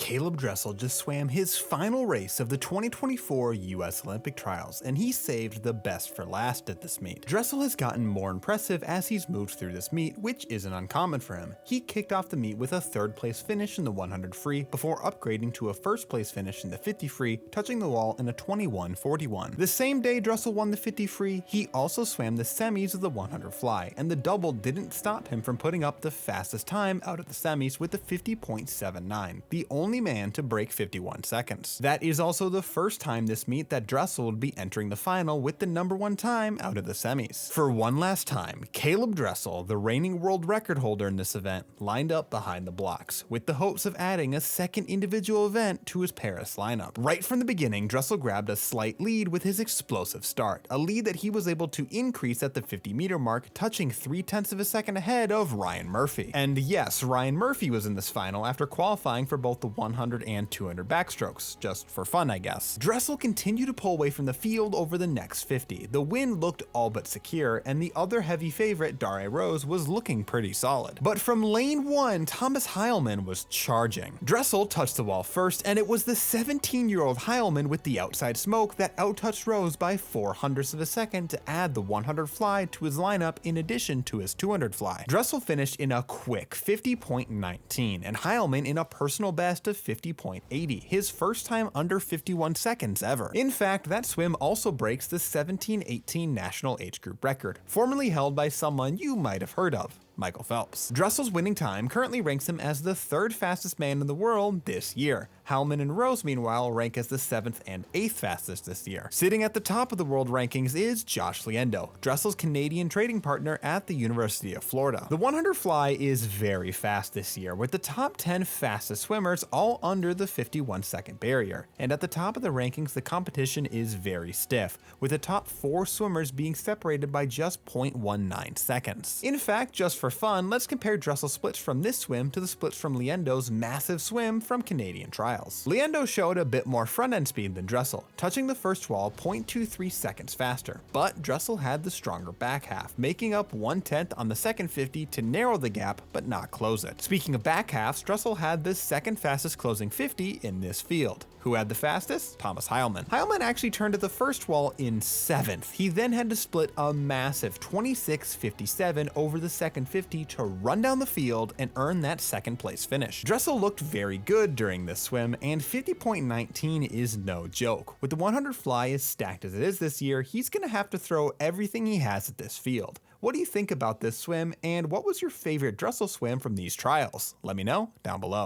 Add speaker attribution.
Speaker 1: Caeleb Dressel just swam his final race of the 2024 US Olympic trials, and he saved the best for last at this meet. Dressel has gotten more impressive as he's moved through this meet, which isn't uncommon for him. He kicked off the meet with a third place finish in the 100 free before upgrading to a first place finish in the 50 free, touching the wall in a 21:41. The same day Dressel won the 50 free, he also swam the semis of the 100 fly, and the double didn't stop him from putting up the fastest time out of the semis with a 50.79. The only man to break 51 seconds. That is also the first time this meet that Dressel would be entering the final with the #1 time out of the semis. For one last time, Caeleb Dressel, the reigning world record holder in this event, lined up behind the blocks, with the hopes of adding a second individual event to his Paris lineup. Right from the beginning, Dressel grabbed a slight lead with his explosive start, a lead that he was able to increase at the 50-meter mark, touching 0.3 of a second ahead of Ryan Murphy. And yes, Ryan Murphy was in this final after qualifying for both the 100 and 200 backstrokes, just for fun I guess. Dressel continued to pull away from the field over the next 50. The win looked all but secure, and the other heavy favorite, Dare Rose, was looking pretty solid. But from lane 1, Thomas Heilmann was charging. Dressel touched the wall first, and it was the 17-year-old Heilmann with the outside smoke that outtouched Rose by 0.04 of a second to add the 100 fly to his lineup in addition to his 200 fly. Dressel finished in a quick 50.19, and Heilmann in a personal best of 50.80, his first time under 51 seconds ever. In fact, that swim also breaks the 17-18 national age group record, formerly held by someone you might have heard of, Michael Phelps. Dressel's winning time currently ranks him as the third fastest man in the world this year. Heilmann and Rose, meanwhile, rank as the 7th and 8th fastest this year. Sitting at the top of the world rankings is Josh Liendo, Dressel's Canadian trading partner at the University of Florida. The 100 fly is very fast this year, with the top 10 fastest swimmers all under the 51-second barrier. And at the top of the rankings, the competition is very stiff, with the top 4 swimmers being separated by just 0.19 seconds. In fact, just for fun, let's compare Dressel's splits from this swim to the splits from Liendo's massive swim from Canadian trials. Liendo showed a bit more front-end speed than Dressel, touching the first wall 0.23 seconds faster, but Dressel had the stronger back half, making up 1/10 on the second 50 to narrow the gap but not close it. Speaking of back halves, Dressel had the second fastest closing 50 in this field. Who had the fastest? Thomas Heilmann. Heilmann actually turned to the first wall in 7th. He then had to split a massive 26.57 over the second 50 to run down the field and earn that second place finish. Dressel looked very good during this swim, and 50.19 is no joke. With the 100 fly as stacked as it is this year, he's gonna have to throw everything he has at this field. What do you think about this swim, and what was your favorite Dressel swim from these trials? Let me know down below.